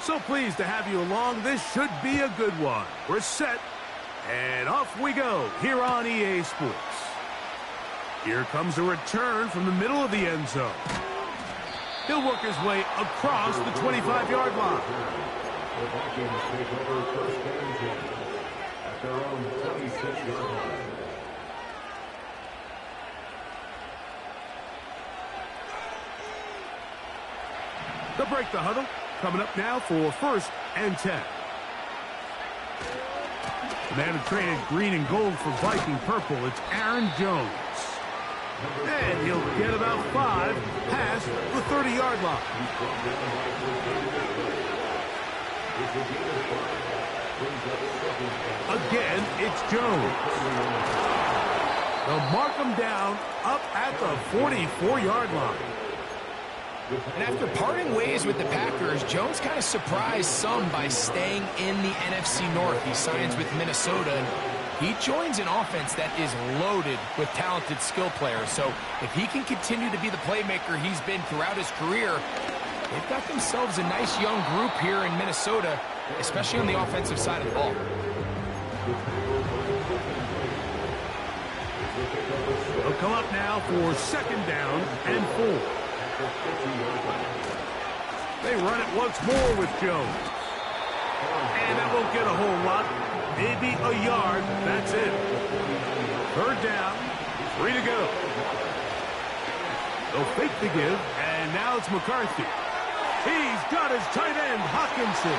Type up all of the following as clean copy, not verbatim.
So pleased to have you along. This should be a good one. We're set, and off we go here on EA Sports. Here comes a return from the middle of the end zone. He'll work his way across the 25-yard line. The Vikings take over first and 10 at their own 26-yard line. They'll break the huddle. Coming up now for first and 10. The man who traded green and gold for Viking purple, it's Aaron Jones. And he'll get about 5 past the 30-yard line. Again, it's Jones. They'll mark him down up at the 44-yard line. And after parting ways with the Packers, Jones kind of surprised some by staying in the NFC North. He signs with Minnesota, and he joins an offense that is loaded with talented skill players. So if he can continue to be the playmaker he's been throughout his career, they've got themselves a nice young group here in Minnesota, especially on the offensive side of the ball. They'll come up now for second down and 4. They run it once more with Jones. And that won't get a whole lot. Maybe a yard. That's it. Third down. 3 to go. They'll fake the give. And now it's McCarthy. He's got his tight end, Hawkinson.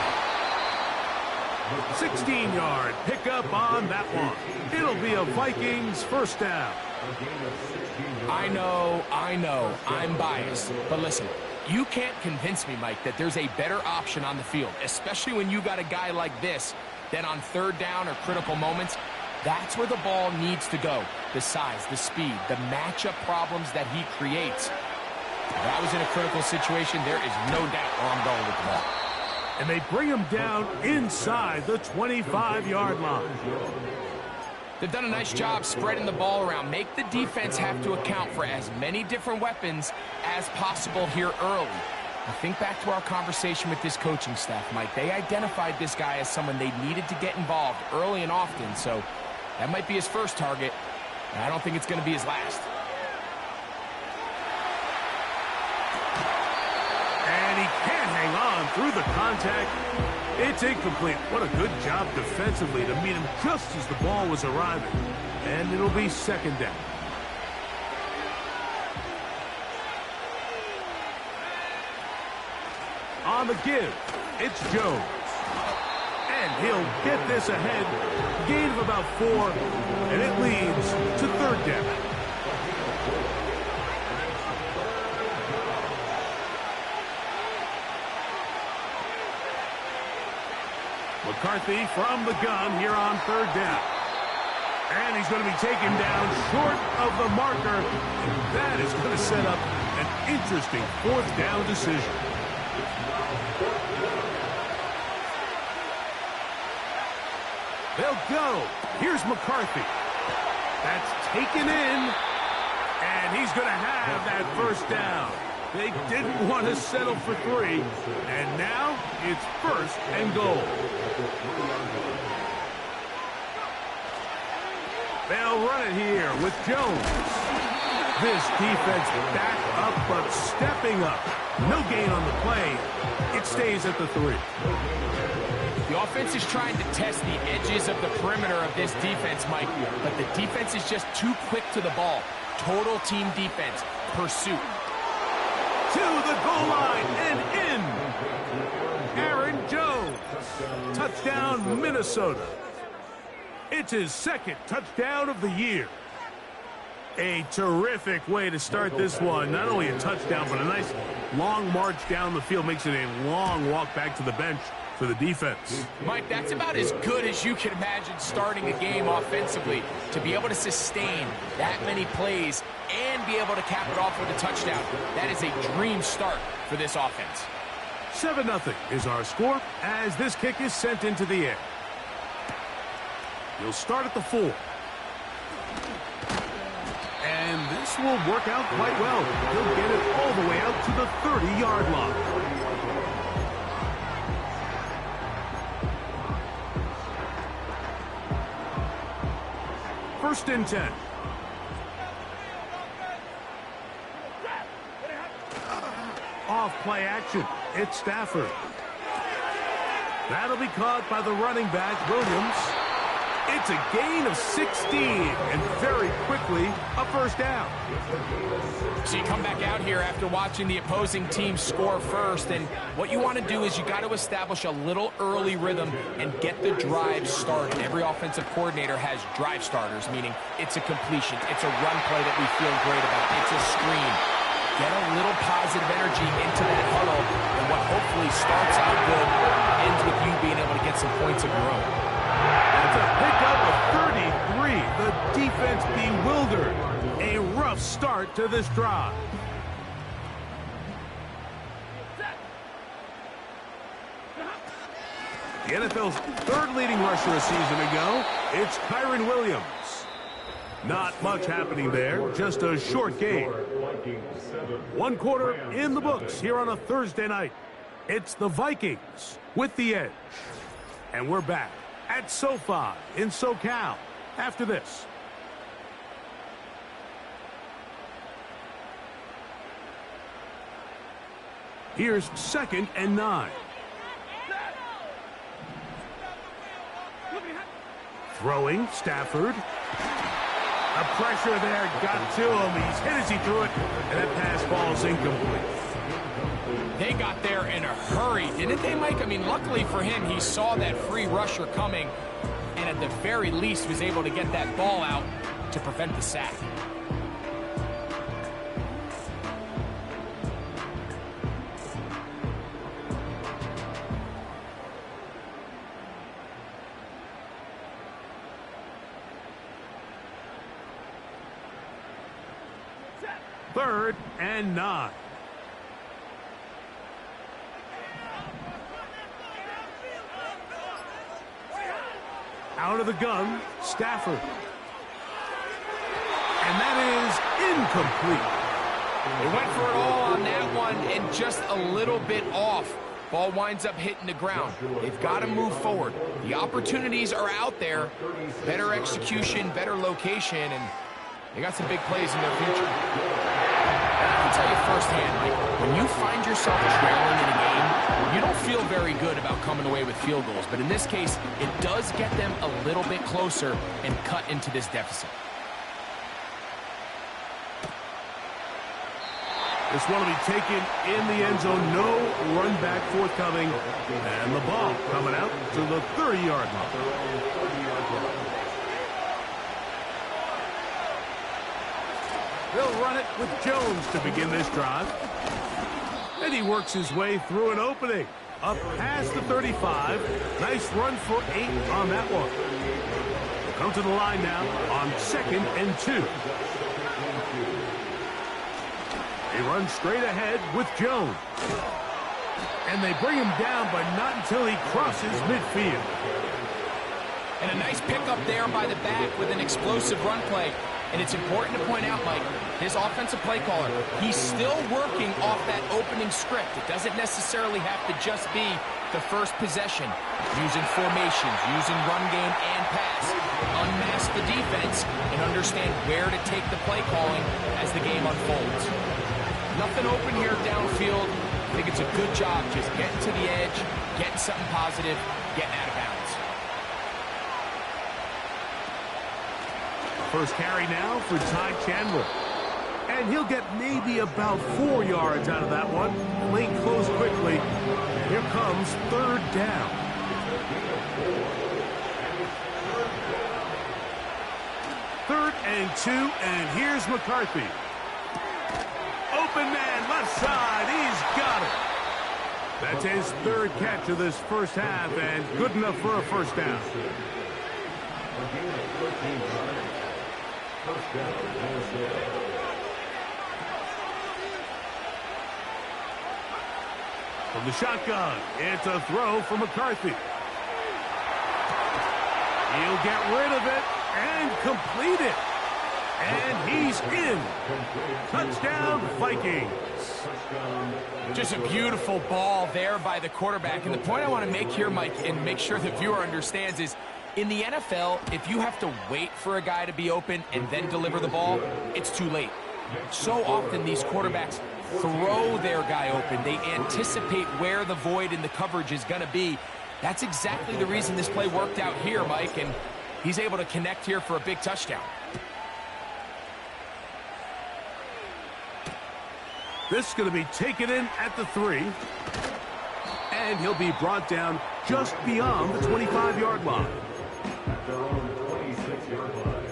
16-yard pickup on that one. It'll be a Vikings first down. I know, I'm biased. But listen, you can't convince me, Mike, that there's a better option on the field, especially when you got a guy like this, that on third down or critical moments, that's where the ball needs to go. The size, the speed, the matchup problems that he creates. If that was in a critical situation, there is no doubt where I'm going with the ball. And they bring him down inside the 25-yard line. They've done a nice job spreading the ball around. Make the defense have to account for as many different weapons as possible here early. I think back to our conversation with this coaching staff, Mike. They identified this guy as someone they needed to get involved early and often, so that might be his first target, and I don't think it's going to be his last. And he can't hang on through the contact. It's incomplete. What a good job defensively to meet him just as the ball was arriving. And it'll be second down. On the give, it's Jones. And he'll get this ahead. Gain of about 4, and it leads to third down. McCarthy from the gun here on third down. And he's going to be taken down short of the marker. And that is going to set up an interesting fourth down decision. They'll go. Here's McCarthy. That's taken in. And he's going to have that first down. They didn't want to settle for 3. And now it's first and goal. They'll run it here with Jones. This defense back up but stepping up. No gain on the play. It stays at the 3. The offense is trying to test the edges of the perimeter of this defense, Mike, but the defense is just too quick to the ball. Total team defense. Pursuit. To the goal line and in. Aaron Jones. Touchdown, Minnesota. It's his second touchdown of the year. A terrific way to start this one. Not only a touchdown, but a nice long march down the field. Makes it a long walk back to the bench for the defense. Mike, that's about as good as you can imagine starting a game offensively. To be able to sustain that many plays and be able to cap it off with a touchdown. That is a dream start for this offense. 7-0 is our score as this kick is sent into the air. He'll start at the 4. And this will work out quite well. He'll get it all the way out to the 30-yard line. First and 10. Off play action. It's Stafford. That'll be caught by the running back, Williams. It's a gain of 16, and very quickly, a first down. So you come back out here after watching the opposing team score first, and what you want to do is you got to establish a little early rhythm and get the drive started. Every offensive coordinator has drive starters, meaning it's a completion, it's a run play that we feel great about, it's a screen. Get a little positive energy into that huddle, and what hopefully starts out good ends with you being able to get some points of your own. That's a pickup of 33. The defense bewildered. A rough start to this drive. The NFL's third leading rusher a season ago, it's Kyren Williams. Not much happening there, just a short game. 1 quarter in the books here on a Thursday night. It's the Vikings with the edge. And we're back at SoFi in SoCal after this. Here's 2nd and 9. Throwing, Stafford. The pressure there got to him. He's hit as he threw it, and that pass falls incomplete. They got there in a hurry, didn't they, Mike? I mean, luckily for him, he saw that free rusher coming, and at the very least was able to get that ball out to prevent the sack. Third and 9. Out of the gun, Stafford. And that is incomplete. They went for it all on that one and just a little bit off. Ball winds up hitting the ground. They've got to move forward. The opportunities are out there. Better execution, better location, and they got some big plays in their future. And I can tell you firsthand, Mike, when you find yourself trailing in a game, you don't feel very good about coming away with field goals. But in this case, it does get them a little bit closer and cut into this deficit. This one will be taken in the end zone. No run back forthcoming. And the ball coming out to the 30-yard line. They'll run it with Jones to begin this drive. And he works his way through an opening. Up past the 35. Nice run for 8 on that one. We'll come to the line now on 2nd and 2. They run straight ahead with Jones. And they bring him down, but not until he crosses midfield. And a nice pickup there by the back with an explosive run play. And it's important to point out, Mike, his offensive play caller, he's still working off that opening script. It doesn't necessarily have to just be the first possession. Using formations, using run game and pass. Unmask the defense and understand where to take the play calling as the game unfolds. Nothing open here downfield. I think it's a good job just getting to the edge, getting something positive, getting out of bounds. First carry now for Ty Chandler. And he'll get maybe about 4 yards out of that one. Lane closed quickly. Here comes 3rd down. Third and 2, and here's McCarthy. Open man, left side, he's got it. That's his 3rd catch of this first half, and good enough for a first down. From the shotgun, it's a throw for McCarthy. He'll get rid of it and complete it. And he's in. Touchdown, Vikings. Just a beautiful ball there by the quarterback. And the point I want to make here, Mike, and make sure the viewer understands is In the NFL, if you have to wait for a guy to be open and then deliver the ball, it's too late. So often these quarterbacks throw their guy open. They anticipate where the void in the coverage is going to be. That's exactly the reason this play worked out here, Mike, and he's able to connect here for a big touchdown. This is going to be taken in at the 3. And he'll be brought down just beyond the 25-yard line. At their own 26-yard line.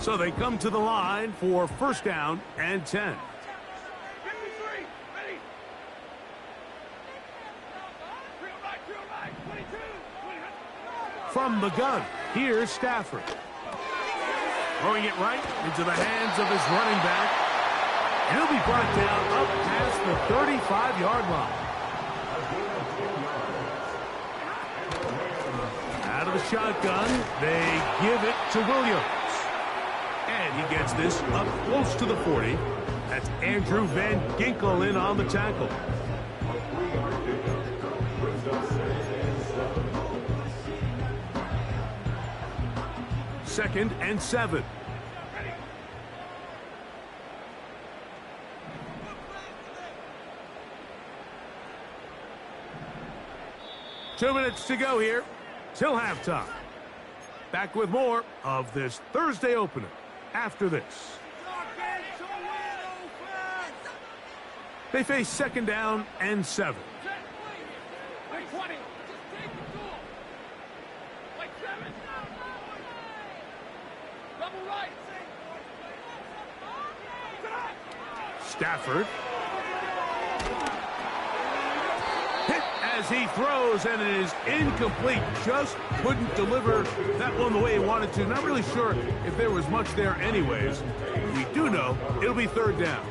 So they come to the line for first down and 10. From the gun, here's Stafford. Throwing it right into the hands of his running back. He'll be brought down up past the 35-yard line. Out of the shotgun, they give it to Williams. And he gets this up close to the 40. That's Andrew Van Ginkel in on the tackle. Second and 7. Two minutes to go here till halftime. Back with more of this Thursday opener after this. They face second down and 7. Stafford. Hit as he throws, and it is incomplete. Just couldn't deliver that one the way he wanted to. Not really sure if there was much there anyways. We do know it'll be third down.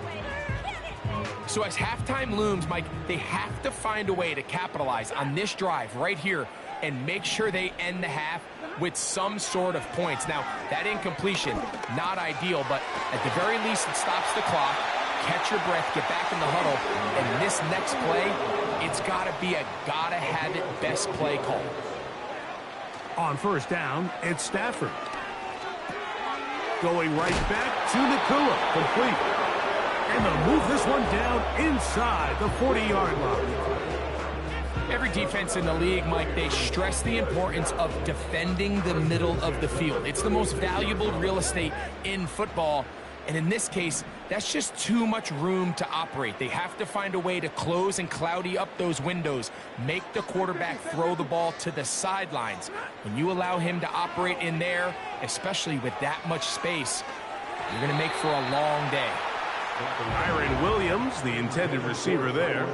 So as halftime looms, Mike, they have to find a way to capitalize on this drive right here and make sure they end the half with some sort of points. Now, that incompletion, not ideal, but at the very least it stops the clock. Catch your breath, get back in the huddle, and this next play, it's got to be a gotta-have-it best play call. On first down, it's Stafford. Going right back to Nakua, complete. And they'll move this one down inside the 40-yard line. Every defense in the league, Mike, they stress the importance of defending the middle of the field. It's the most valuable real estate in football. And in this case, that's just too much room to operate. They have to find a way to close and cloudy up those windows, make the quarterback throw the ball to the sidelines. When you allow him to operate in there, especially with that much space, you're going to make for a long day. Kyren Williams, the intended receiver there,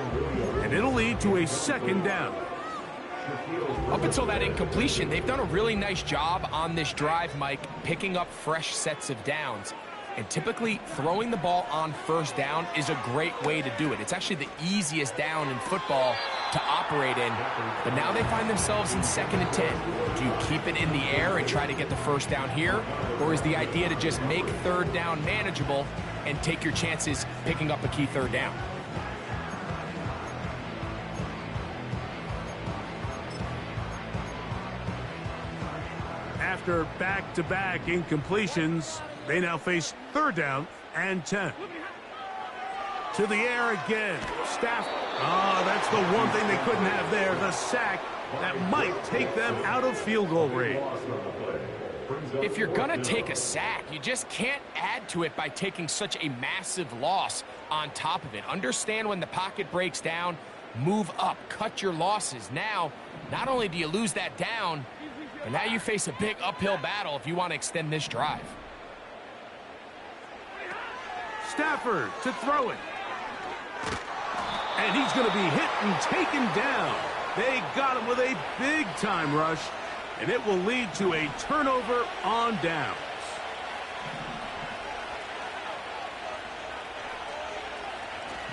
and it'll lead to a second down. Up until that incompletion, they've done a really nice job on this drive, Mike, picking up fresh sets of downs. And typically, throwing the ball on first down is a great way to do it. It's actually the easiest down in football to operate in. But now they find themselves in 2nd and 10. Do you keep it in the air and try to get the first down here? Or is the idea to just make third down manageable and take your chances picking up a key third down? After back-to-back incompletions, they now face third down and 10. To the air again. Stafford. Oh, that's the one thing they couldn't have there, the sack that might take them out of field goal range. If you're going to take a sack, you just can't add to it by taking such a massive loss on top of it. Understand when the pocket breaks down, move up, cut your losses. Now, not only do you lose that down, but now you face a big uphill battle if you want to extend this drive. Stafford to throw it. And he's going to be hit and taken down. They got him with a big-time rush, and it will lead to a turnover on downs.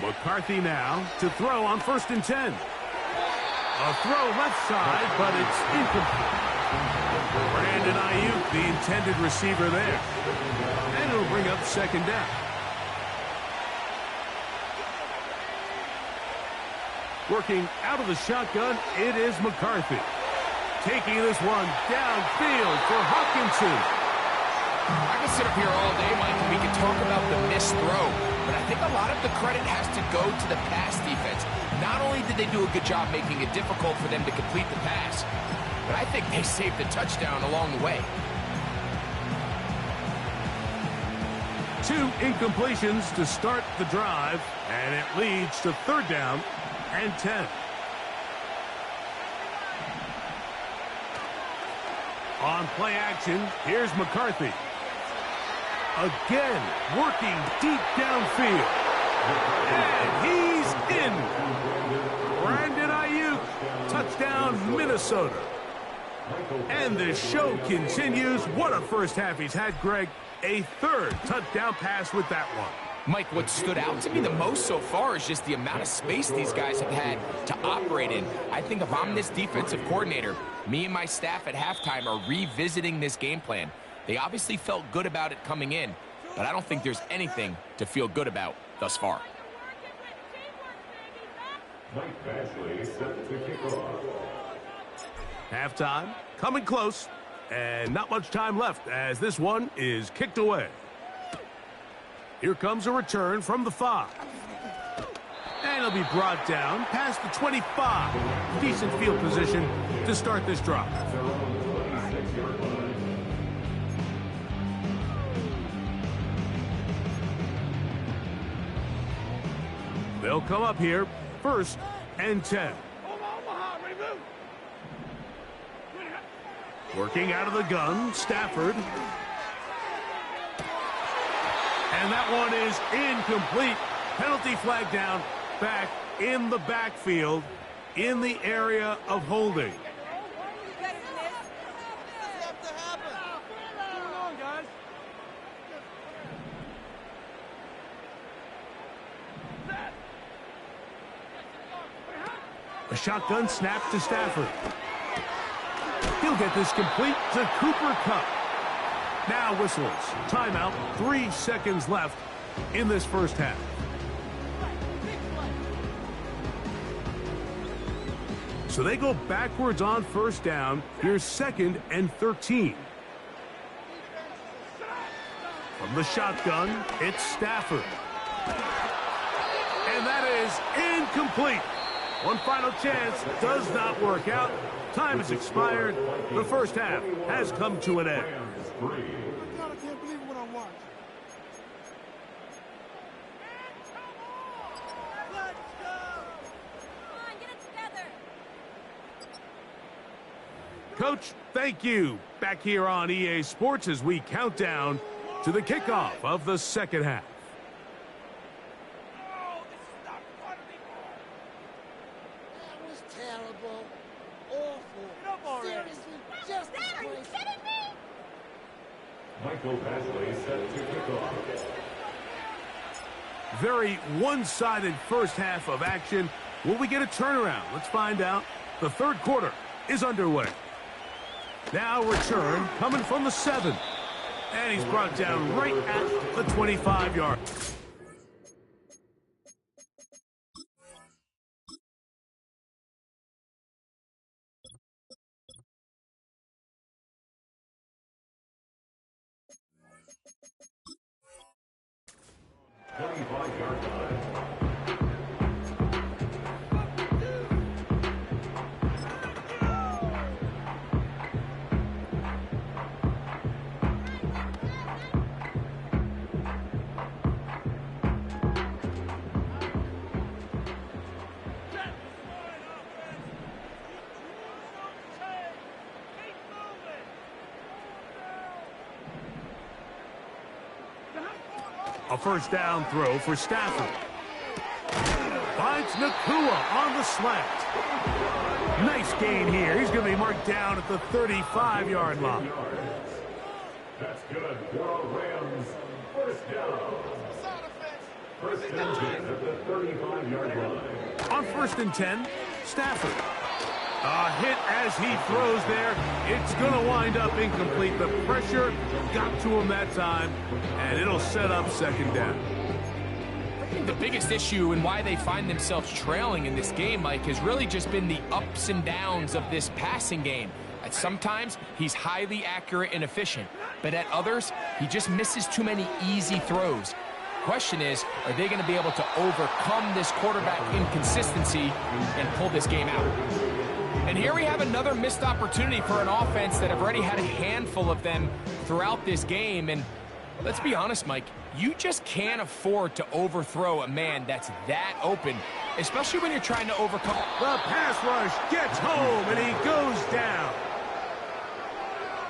McCarthy now to throw on 1st and 10. A throw left side, but it's incomplete. Brandon Ayuk, the intended receiver there. And it'll bring up second down. Working out of the shotgun, it is McCarthy. Taking this one downfield for Hawkinson. I can sit up here all day, Mike, and we can talk about the missed throw, but I think a lot of the credit has to go to the pass defense. Not only did they do a good job making it difficult for them to complete the pass, but I think they saved a touchdown along the way. 2 incompletions to start the drive, and it leads to third down and 10. On play action, here's McCarthy. Again, working deep downfield. And he's in. Brandon Ayuk, touchdown Minnesota. And the show continues. What a first half he's had, Greg. A third touchdown pass with that one. Mike, what stood out to me the most so far is just the amount of space these guys have had to operate in. I think if I'm this defensive coordinator, me and my staff at halftime are revisiting this game plan. They obviously felt good about it coming in, but I don't think there's anything to feel good about thus far. Mike Bashley set to kick off. Halftime, coming close, and not much time left as this one is kicked away. Here comes a return from the 5. And it'll be brought down past the 25. Decent field position to start this drive. They'll come up here, 1st and 10. Working out of the gun, Stafford. And that one is incomplete. Penalty flag down, back in the backfield, in the area of holding. A shotgun snap to Stafford. He'll get this complete to Cooper Kupp. Now whistles. Timeout. 3 seconds left in this first half. So they go backwards on first down. Here's 2nd and 13. From the shotgun, it's Stafford. And that is incomplete. One final chance does not work out. Time has expired. The first half has come to an end. God, I can't believe what I watched. Let's go! Come on, get it together. Coach, thank you. Back here on EA Sports as we count down to the kickoff of the second half. That was terrible. Awful. Seriously, just Dad, are you disgraceful. kidding me? Michael Bashley set to kick off. Very one-sided first half of action. Will we get a turnaround? Let's find out. The third quarter is underway. Now return coming from the 7. And he's brought down right at the 25-yard. A first down throw for Stafford. Finds Nakua on the slant. Nice gain here. He's going to be marked down at the 35-yard line. That's good for our Rams. First down. First and 10 at the 35-yard line. On 1st and 10, Stafford. A hit as he throws there. It's going to wind up incomplete. The pressure got to him that time, and it'll set up second down. I think the biggest issue and why they find themselves trailing in this game, Mike, has really just been the ups and downs of this passing game. At sometimes, he's highly accurate and efficient, but at others, he just misses too many easy throws. Question is, are they going to be able to overcome this quarterback inconsistency and pull this game out? And here we have another missed opportunity for an offense that have already had a handful of them throughout this game. And let's be honest, Mike, you just can't afford to overthrow a man that's that open, especially when you're trying to overcome. The pass rush gets home, and he goes down.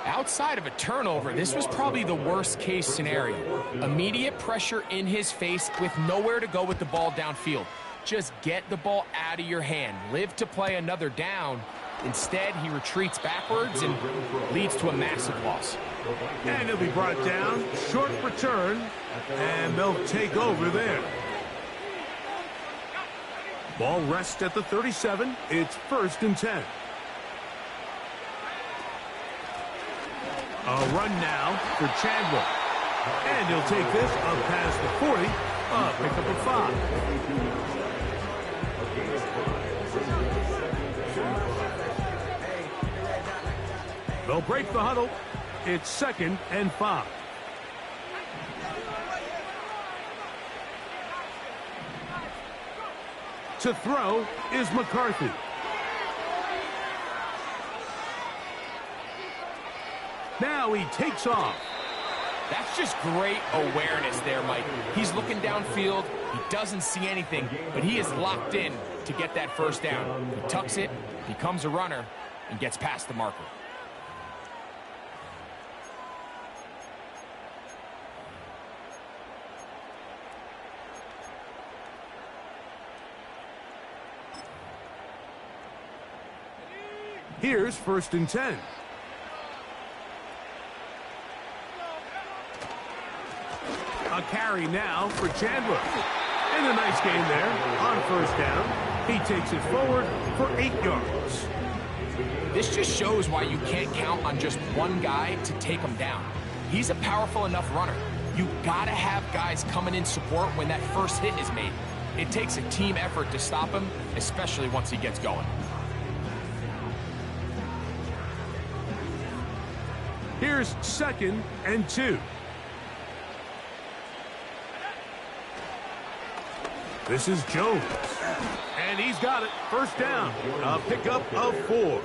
Outside of a turnover, this was probably the worst-case scenario. Immediate pressure in his face with nowhere to go with the ball downfield. Just get the ball out of your hand. Live to play another down. Instead, he retreats backwards and leads to a massive loss. And he'll be brought down. Short return, and they'll take over there. Ball rests at the 37. It's 1st and 10. A run now for Chandler. And he'll take this up past the 40. Pick up a 5. They'll break the huddle. It's 2nd and 5. To throw is McCarthy. Now he takes off. That's just great awareness there, Mike. He's looking downfield. He doesn't see anything, but he is locked in to get that first down. He tucks it, becomes a runner, and gets past the marker. Here's 1st and 10. A carry now for Chandler. And a nice game there on 1st down. He takes it forward for 8 yards. This just shows why you can't count on just one guy to take him down. He's a powerful enough runner. You gotta have guys coming in support when that first hit is made. It takes a team effort to stop him, especially once he gets going. Here's 2nd and 2. This is Jones. And he's got it. 1st down. A pickup of 4.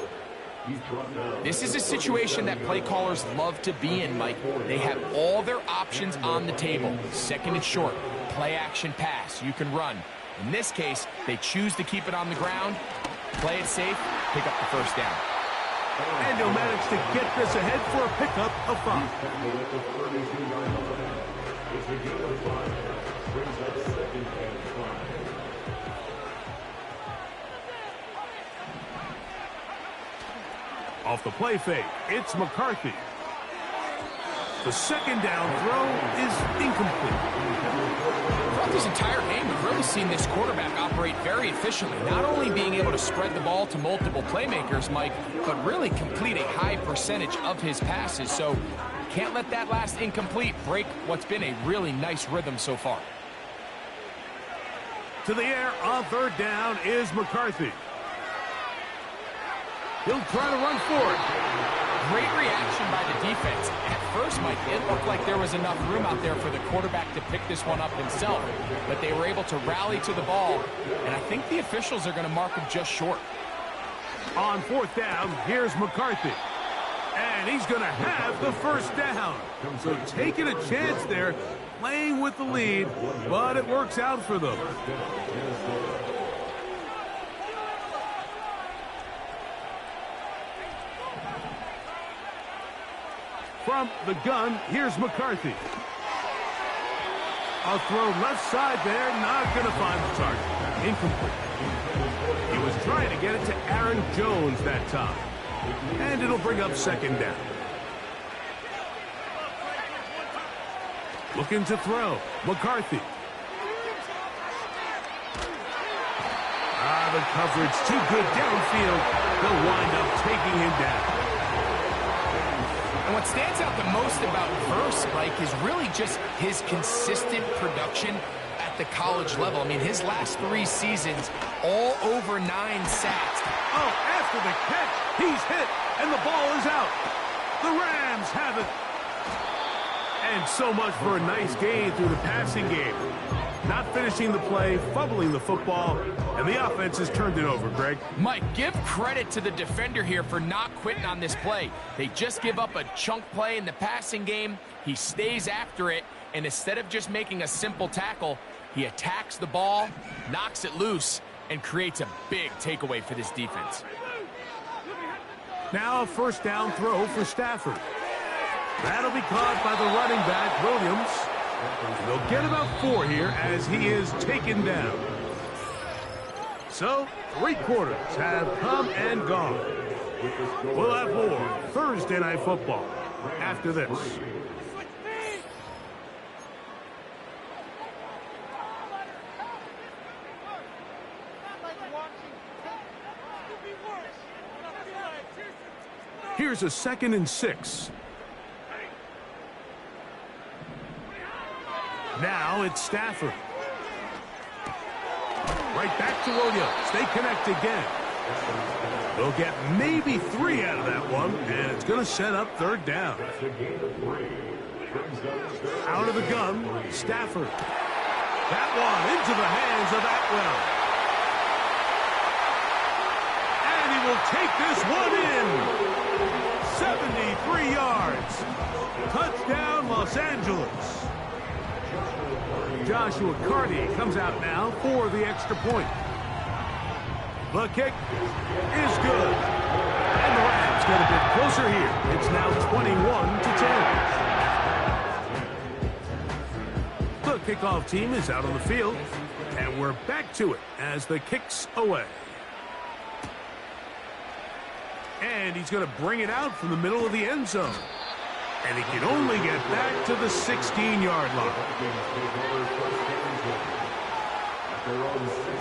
This is a situation that play callers love to be in, Mike. They have all their options on the table. 2nd and short. Play action pass. You can run. In this case, they choose to keep it on the ground, play it safe, pick up the 1st down. And he'll manage to get this ahead for a pickup of 5. It's a gain of 5. Brings up 2nd and 5. Off the play fake, it's McCarthy. The 2nd down throw is incomplete. Throughout this entire game, we've really seen this quarterback operate very efficiently, not only being able to spread the ball to multiple playmakers, Mike, but really complete a high percentage of his passes. So can't let that last incomplete break what's been a really nice rhythm so far. To the air on 3rd down is McCarthy. He'll try to run for it. Great reaction by the defense. At first, Mike, it looked like there was enough room out there for the quarterback to pick this one up himself, but they were able to rally to the ball, and I think the officials are going to mark him just short. On 4th down, here's McCarthy. And he's going to have the 1st down. So taking a chance there, playing with the lead, but it works out for them. From the gun, here's McCarthy. A throw left side there, not going to find the target. Incomplete. He was trying to get it to Aaron Jones that time. And it'll bring up 2nd down. Looking to throw. McCarthy. The coverage too good downfield. They'll wind up taking him down. And what stands out the most about Verse, Mike, is really just his consistent production at the college level. I mean, his last 3 seasons, all over 9 sacks. Oh, after the catch, he's hit, and the ball is out. The Rams have it. And so much for a nice gain through the passing game. Not finishing the play, fumbling the football, and the offense has turned it over, Greg. Mike, give credit to the defender here for not quitting on this play. They just give up a chunk play in the passing game. He stays after it, and instead of just making a simple tackle, he attacks the ball, knocks it loose, and creates a big takeaway for this defense. Now a first down throw for Stafford. That'll be caught by the running back, Williams. They'll get about 4 here as he is taken down. So, 3 quarters have come and gone. We'll have more Thursday Night Football after this. Here's a 2nd and 6. Now it's Stafford. Right back to Williams. They connect again. They'll get maybe 3 out of that one, and it's going to set up 3rd down. Out of the gun, Stafford. That one into the hands of Atwell. And he will take this one in. 73 yards. Touchdown, Los Angeles. Joshua Carty comes out now for the extra point. The kick is good. And the Rams get a bit closer here. It's now 21-10. The kickoff team is out on the field. And we're back to it as the kick's away. And he's going to bring it out from the middle of the end zone. And he can only get back to the 16-yard line.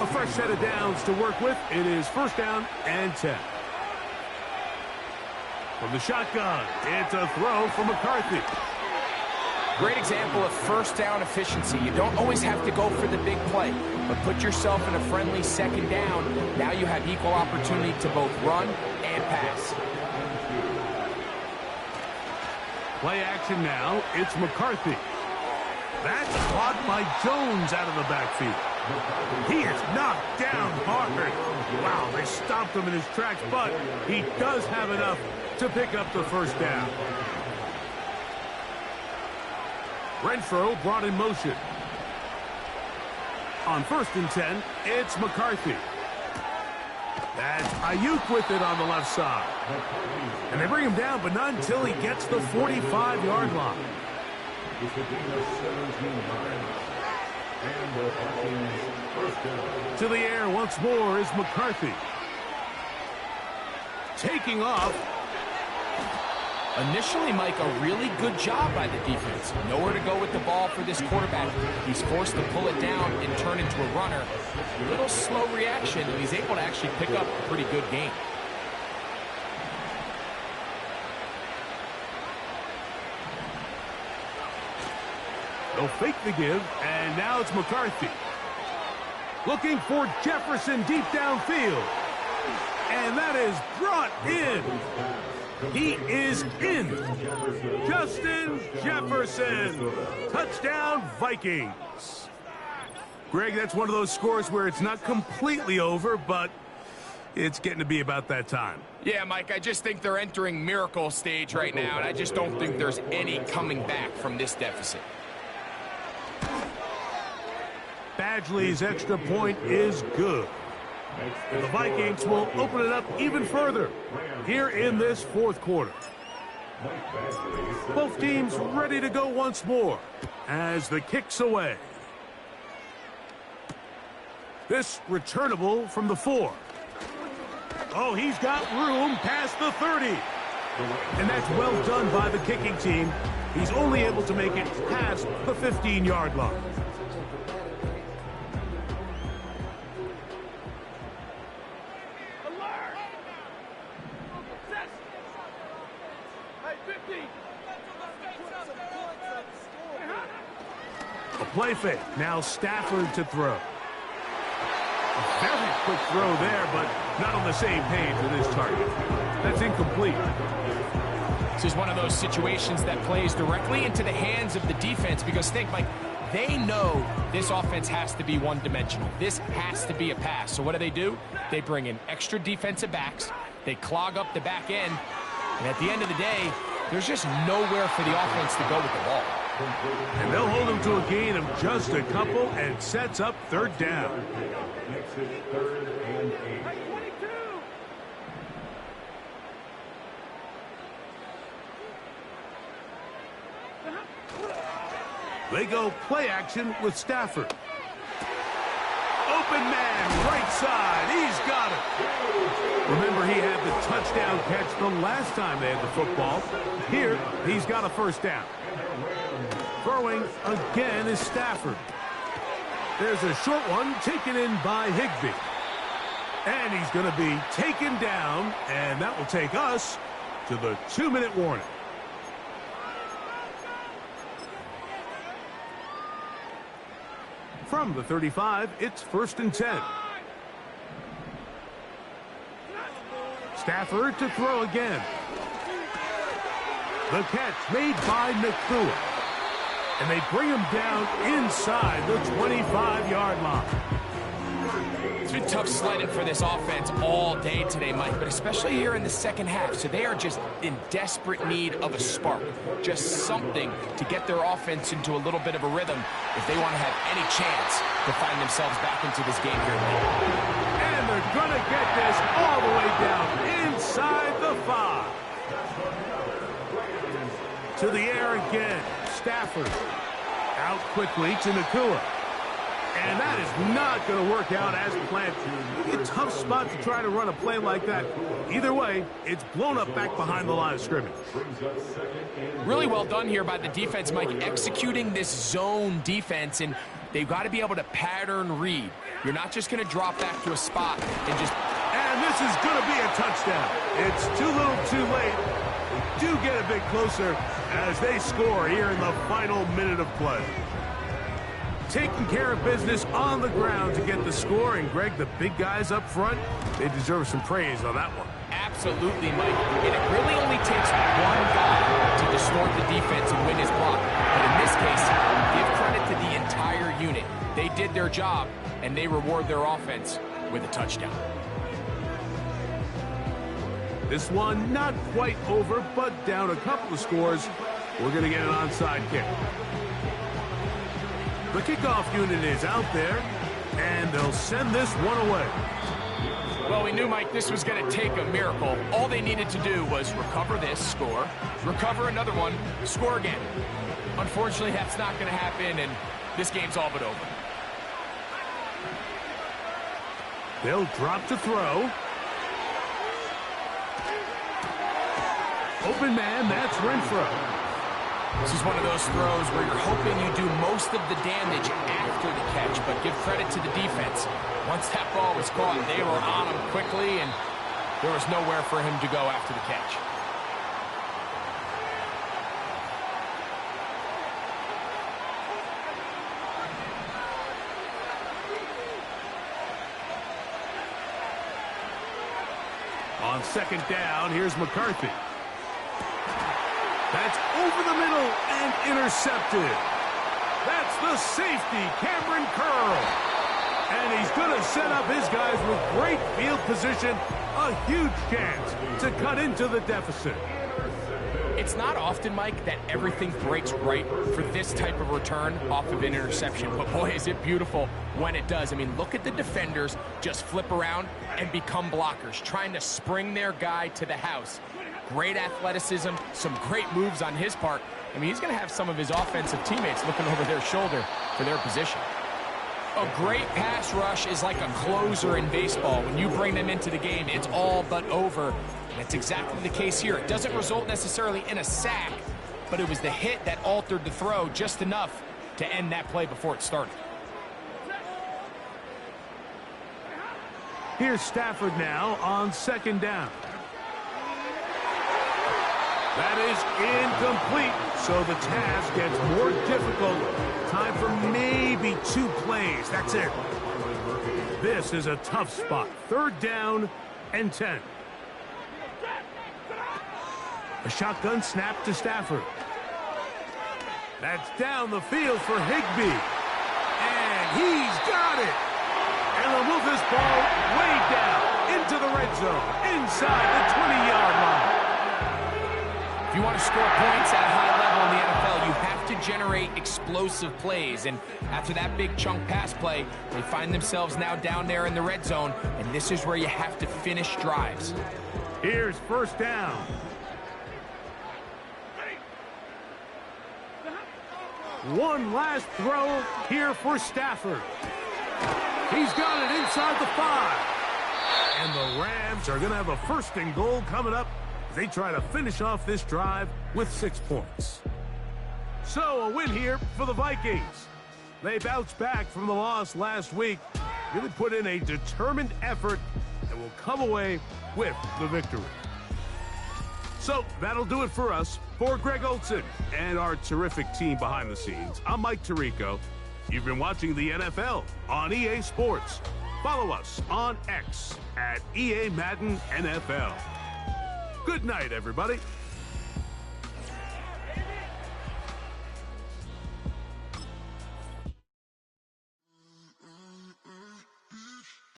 A fresh set of downs to work with. It is 1st down and 10. From the shotgun, it's a throw from McCarthy. Great example of 1st down efficiency. You don't always have to go for the big play, but put yourself in a friendly 2nd down. Now you have equal opportunity to both run and pass. Play action now. It's McCarthy. That's blocked by Jones out of the backfield. He is knocked down hard. Wow, they stopped him in his tracks, but he does have enough to pick up the 1st down. Renfro brought in motion. On 1st and 10, it's McCarthy. That's Ayuk with it on the left side. And they bring him down, but not until he gets the 45-yard line. To the air once more is McCarthy. Taking off. Initially, Mike, a really good job by the defense. Nowhere to go with the ball for this quarterback. He's forced to pull it down and turn into a runner. A little slow reaction, and he's able to actually pick up a pretty good gain. They'll fake the give, and now it's McCarthy. Looking for Jefferson deep downfield. And that is brought in. He is in. Justin Jefferson. Touchdown, Vikings. Greg, that's one of those scores where it's not completely over, but it's getting to be about that time. Yeah, Mike, I just think they're entering miracle stage right now, and I just don't think there's any coming back from this deficit. Badgley's extra point is good. The Vikings will open it up even further here in this 4th quarter. Both teams ready to go once more as the kick's away. This returnable from the 4. Oh, he's got room past the 30. And that's well done by the kicking team. He's only able to make it past the 15-yard line. A play fake. Now Stafford to throw. A very quick throw there, but not on the same page with his target. That's incomplete. This is one of those situations that plays directly into the hands of the defense because think, Mike, they know this offense has to be one-dimensional. This has to be a pass. So what do? They bring in extra defensive backs. They clog up the back end. And at the end of the day, there's just nowhere for the offense to go with the ball. And they'll hold him to a gain of just a couple and sets up third down. Makes it 3rd and 8. They go play action with Stafford. Open man, right side. He's got it. Remember, he had the touchdown catch the last time they had the football. Here, he's got a first down. Throwing again is Stafford. There's a short one taken in by Higbee. And he's going to be taken down, and that will take us to the 2-minute warning. From the 35, it's 1st and 10. Stafford to throw again. The catch made by Nakua. And they bring him down inside the 25-yard line. It's been tough sledding for this offense all day today, Mike, but especially here in the second half. So they are just in desperate need of a spark, just something to get their offense into a little bit of a rhythm if they want to have any chance to find themselves back into this game here late. And they're going to get this all the way down inside the 5. To the air again. Stafford out quickly to Nakua. And that is not going to work out as planned. A tough spot to try to run a play like that. Either way, it's blown up back behind the line of scrimmage. Really well done here by the defense, Mike, executing this zone defense, and they've got to be able to pattern read. You're not just going to drop back to a spot and just... And this is going to be a touchdown. It's too little too late. They do get a bit closer as they score here in the final minute of play. Taking care of business on the ground to get the score. And, Greg, the big guys up front, they deserve some praise on that one. Absolutely, Mike. And it really only takes one guy to distort the defense and win his block. But in this case, give credit to the entire unit. They did their job, and they reward their offense with a touchdown. This one not quite over, but down a couple of scores. We're going to get an onside kick. The kickoff unit is out there, and they'll send this one away. Well, we knew, Mike, this was going to take a miracle. All they needed to do was recover this, score, recover another one, score again. Unfortunately, that's not going to happen, and this game's all but over. They'll drop to throw. Open man, that's Renfro. This is one of those throws where you're hoping you do most of the damage after the catch, but give credit to the defense. Once that ball was caught, they were on him quickly, and there was nowhere for him to go after the catch. On second down, here's McCarthy. That's over the middle and intercepted. That's the safety, Cameron Curl. And he's going to set up his guys with great field position. A huge chance to cut into the deficit. It's not often, Mike, that everything breaks right for this type of return off of an interception. But boy, is it beautiful when it does. I mean, look at the defenders just flip around and become blockers, trying to spring their guy to the house. Great athleticism, some great moves on his part. I mean, he's going to have some of his offensive teammates looking over their shoulder for their position. A great pass rush is like a closer in baseball. When you bring them into the game, it's all but over. And that's exactly the case here. It doesn't result necessarily in a sack, but it was the hit that altered the throw just enough to end that play before it started. Here's Stafford now on second down. That is incomplete, so the task gets more difficult. Time for maybe 2 plays. That's it. This is a tough spot. 3rd down and 10. A shotgun snap to Stafford. That's down the field for Higbee. And he's got it. And they'll move this ball way down into the red zone, inside the 20-yard line. If you want to score points at a high level in the NFL, you have to generate explosive plays. And after that big chunk pass play, they find themselves now down there in the red zone, and this is where you have to finish drives. Here's 1st down. One last throw here for Stafford. He's got it inside the 5. And the Rams are going to have a 1st and goal coming up as they try to finish off this drive with 6 points. So a win here for the Vikings. They bounced back from the loss last week, really put in a determined effort, and will come away with the victory. So that'll do it for us. For Greg Olson and our terrific team behind the scenes, I'm Mike Tirico. You've been watching the NFL on EA Sports. Follow us on X at EA Madden NFL. Good night, everybody.